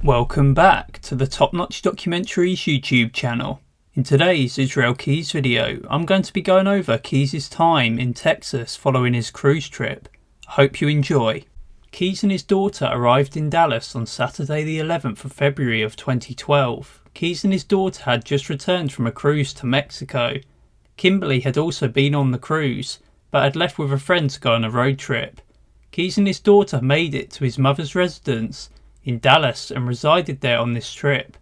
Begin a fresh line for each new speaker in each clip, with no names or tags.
Welcome back to the Top Notch Documentaries YouTube channel. In today's Israel Keys video, I'm going to be going over Keys' time in Texas following his cruise trip. I hope you enjoy. Keys and his daughter arrived in Dallas on Saturday the 11th of February of 2012. Keys and his daughter had just returned from a cruise to Mexico. Kimberly had also been on the cruise, but had left with a friend to go on a road trip. Keys and his daughter made it to his mother's residence in Dallas and resided there on this trip.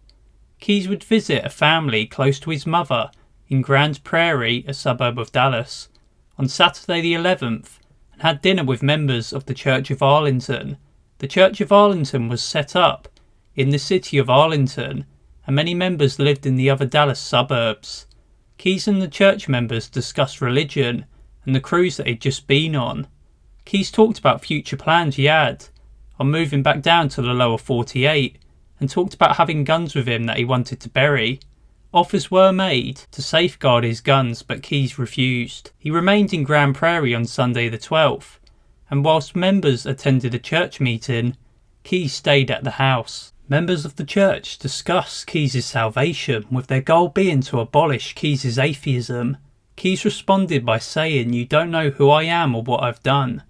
Keys would visit a family close to his mother in Grand Prairie, a suburb of Dallas, on Saturday the 11th and had dinner with members of the Church of Arlington. The Church of Arlington was set up in the city of Arlington and many members lived in the other Dallas suburbs. Keys and the church members discussed religion and the cruise that he'd just been on. Keys talked about future plans he had on moving back down to the lower 48 and talked about having guns with him that he wanted to bury. Offers were made to safeguard his guns, but Keys refused. He remained in Grand Prairie on Sunday the 12th, and whilst members attended a church meeting, Keys stayed at the house. Members of the church discussed Keys' salvation, with their goal being to abolish Keys' atheism. Keys responded by saying, "You don't know who I am or what I've done."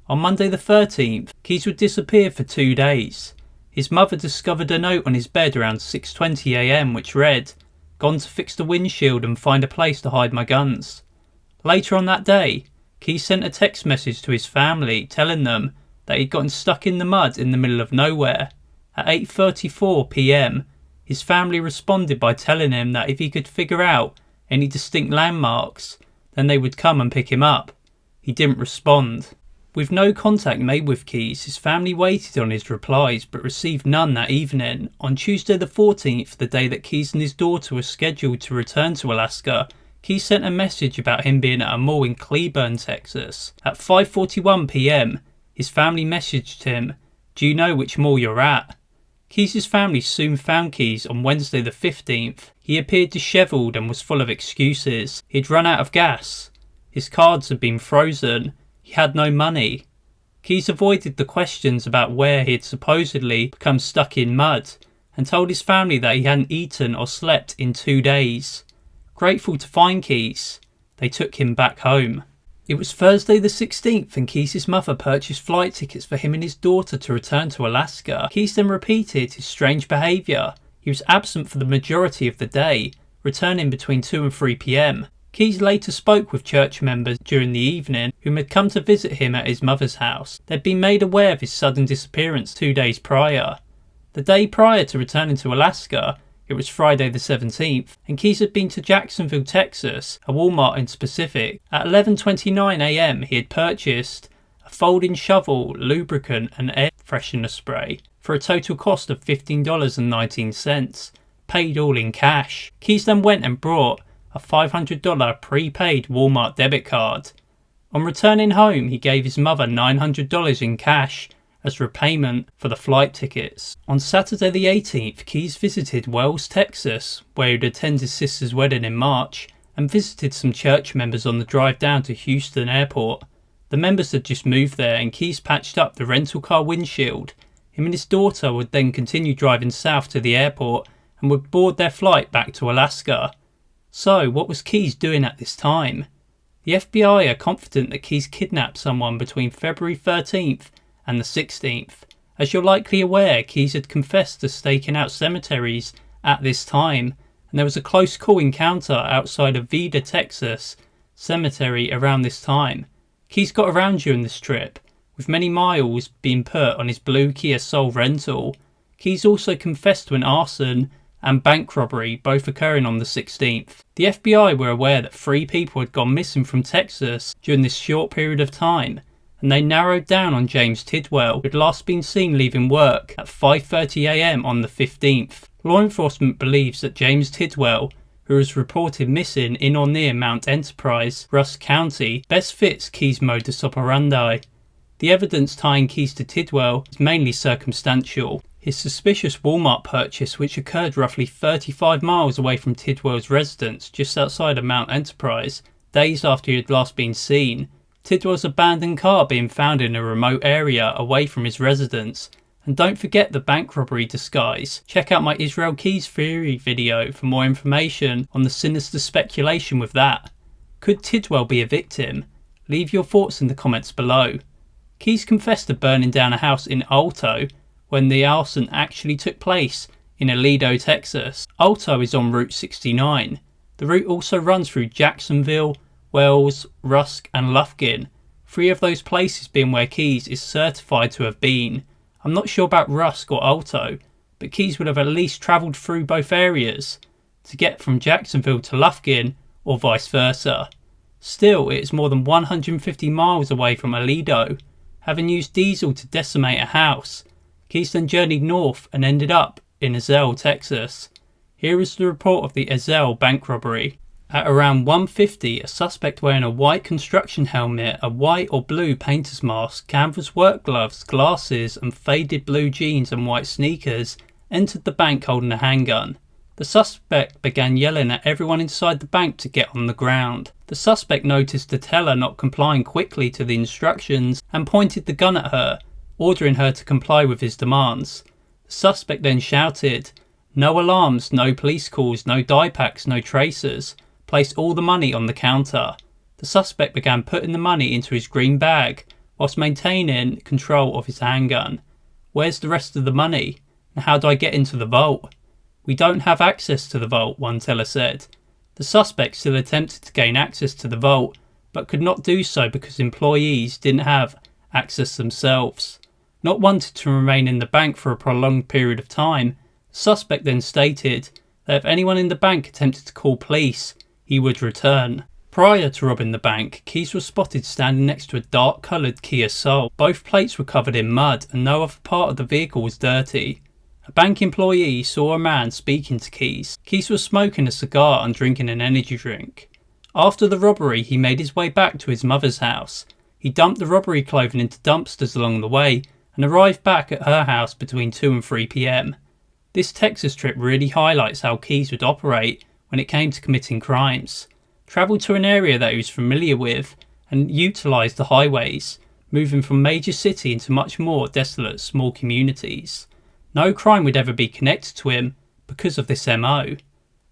On Monday the 13th, Keys would disappear for 2 days. His mother discovered a note on his bed around 6:20 AM which read, "Gone to fix the windshield and find a place to hide my guns." Later on that day, Keys sent a text message to his family telling them that he'd gotten stuck in the mud in the middle of nowhere. At 8:34 PM, his family responded by telling him that if he could figure out any distinct landmarks, then they would come and pick him up. He didn't respond. With no contact made with Keys, his family waited on his replies but received none that evening. On Tuesday the 14th, the day that Keys and his daughter were scheduled to return to Alaska, Keys sent a message about him being at a mall in Cleburne, Texas. At 5:41 PM, his family messaged him, "Do you know which mall you're at?" Keys' family soon found Keys on Wednesday the 15th. He appeared dishevelled and was full of excuses. He'd run out of gas. His cards had been frozen. He had no money. Keys avoided the questions about where he had supposedly become stuck in mud and told his family that he hadn't eaten or slept in 2 days. Grateful to find Keys, they took him back home. It was Thursday the 16th and Keys' mother purchased flight tickets for him and his daughter to return to Alaska. Keys then repeated his strange behaviour. He was absent for the majority of the day, returning between 2 and 3 PM. Keys later spoke with church members during the evening whom had come to visit him at his mother's house. They'd been made aware of his sudden disappearance 2 days prior. The day prior to returning to Alaska, it was Friday the 17th, and Keys had been to Jacksonville, Texas, a Walmart in specific. At 11:29 AM, he had purchased a folding shovel, lubricant and air freshener spray for a total cost of $15.19, paid all in cash. Keys then went and brought a $500 prepaid Walmart debit card. On returning home, he gave his mother $900 in cash as repayment for the flight tickets. On Saturday the 18th, Keys visited Wells, Texas, where he'd attend his sister's wedding in March, and visited some church members on the drive down to Houston Airport. The members had just moved there and Keys patched up the rental car windshield. Him and his daughter would then continue driving south to the airport and would board their flight back to Alaska. So, what was Keys doing at this time? The FBI are confident that Keys kidnapped someone between February 13th and the 16th. As you're likely aware, Keys had confessed to staking out cemeteries at this time, and there was a close call encounter outside of Vida, Texas cemetery around this time. Keys got around during this trip, with many miles being put on his blue Kia Soul rental. Keys also confessed to an arson and bank robbery, both occurring on the 16th. The FBI were aware that 3 people had gone missing from Texas during this short period of time, and they narrowed down on James Tidwell, who had last been seen leaving work at 5:30 AM on the 15th. Law enforcement believes that James Tidwell, who was reported missing in or near Mount Enterprise, Rusk County, best fits Keys' modus operandi. The evidence tying Keys to Tidwell is mainly circumstantial. His suspicious Walmart purchase, which occurred roughly 35 miles away from Tidwell's residence just outside of Mount Enterprise, days after he had last been seen, Tidwell's abandoned car being found in a remote area away from his residence, And don't forget the bank robbery disguise. Check out my Israel Keyes theory video for more information on the sinister speculation with that. Could Tidwell be a victim? Leave your thoughts in the comments below. Keyes confessed to burning down a house in Alto when the arson actually took place in Aledo, Texas. Alto is on Route 69. The route also runs through Jacksonville, Wells, Rusk and Lufkin, 3 of those places being where Keyes is certified to have been. I'm not sure about Rusk or Alto, but Keyes would have at least travelled through both areas to get from Jacksonville to Lufkin or vice versa. Still, it is more than 150 miles away from Aledo. Having used diesel to decimate a house, Keyes then journeyed north and ended up in Ezell, Texas. Here is the report of the Ezell bank robbery. At around 1:50, a suspect wearing a white construction helmet, a white or blue painter's mask, canvas work gloves, glasses and faded blue jeans and white sneakers entered the bank holding a handgun. The suspect began yelling at everyone inside the bank to get on the ground. The suspect noticed the teller not complying quickly to the instructions and pointed the gun at her, ordering her to comply with his demands. The suspect then shouted, "No alarms, no police calls, no die packs, no tracers. Place all the money on the counter." The suspect began putting the money into his green bag whilst maintaining control of his handgun. "Where's the rest of the money? And how do I get into the vault?" "We don't have access to the vault," one teller said. The suspect still attempted to gain access to the vault, but could not do so because employees didn't have access themselves. Not wanting to remain in the bank for a prolonged period of time, the suspect then stated that if anyone in the bank attempted to call police, he would return. Prior to robbing the bank, Keyes was spotted standing next to a dark coloured Kia Soul. Both plates were covered in mud and no other part of the vehicle was dirty. A bank employee saw a man speaking to Keyes. Keyes was smoking a cigar and drinking an energy drink. After the robbery, he made his way back to his mother's house. He dumped the robbery clothing into dumpsters along the way and arrived back at her house between 2 and 3 p.m. This Texas trip really highlights how Keyes would operate when it came to committing crimes. Travelled to an area that he was familiar with and utilised the highways, moving from major city into much more desolate small communities. No crime would ever be connected to him because of this MO.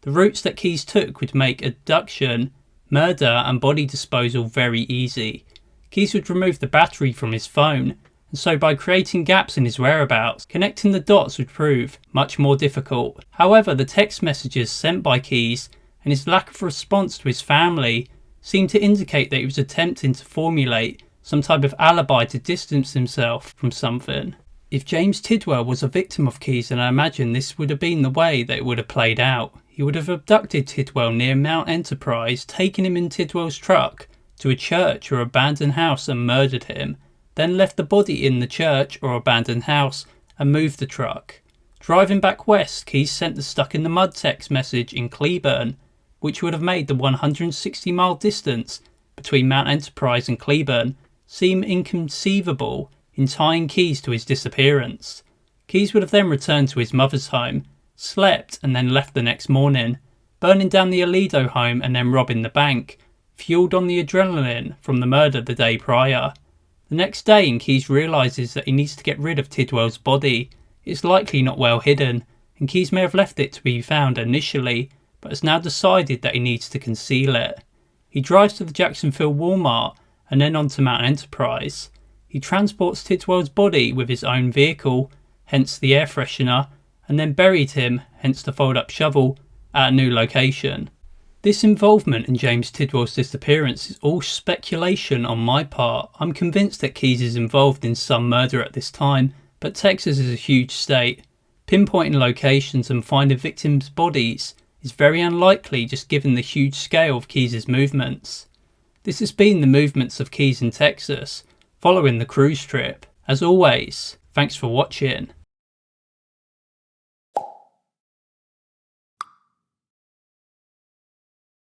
The routes that Keyes took would make abduction, murder and body disposal very easy. Keyes would remove the battery from his phone, and so by creating gaps in his whereabouts, connecting the dots would prove much more difficult. However, the text messages sent by Keyes and his lack of response to his family seemed to indicate that he was attempting to formulate some type of alibi to distance himself from something. If James Tidwell was a victim of Keyes, then I imagine this would have been the way that it would have played out. He would have abducted Tidwell near Mount Enterprise, taken him in Tidwell's truck to a church or abandoned house and murdered him, then left the body in the church or abandoned house and moved the truck. Driving back west, Keyes sent the stuck in the mud text message in Cleburne, which would have made the 160-mile distance between Mount Enterprise and Cleburne seem inconceivable in tying Keyes to his disappearance. Keyes would have then returned to his mother's home, slept and then left the next morning, burning down the Aledo home and then robbing the bank, fueled on the adrenaline from the murder the day prior. The next day, Keyes realises that he needs to get rid of Tidwell's body. It's likely not well hidden, and Keyes may have left it to be found initially, but has now decided that he needs to conceal it. He drives to the Jacksonville Walmart and then on to Mount Enterprise. He transports Tidwell's body with his own vehicle, hence the air freshener, and then buried him, hence the fold-up shovel, at a new location. This involvement in James Tidwell's disappearance is all speculation on my part. I'm convinced that Keyes is involved in some murder at this time, but Texas is a huge state. Pinpointing locations and finding victims' bodies is very unlikely just given the huge scale of Keyes' movements. This has been the movements of Keyes in Texas, following the cruise trip. As always, thanks for watching.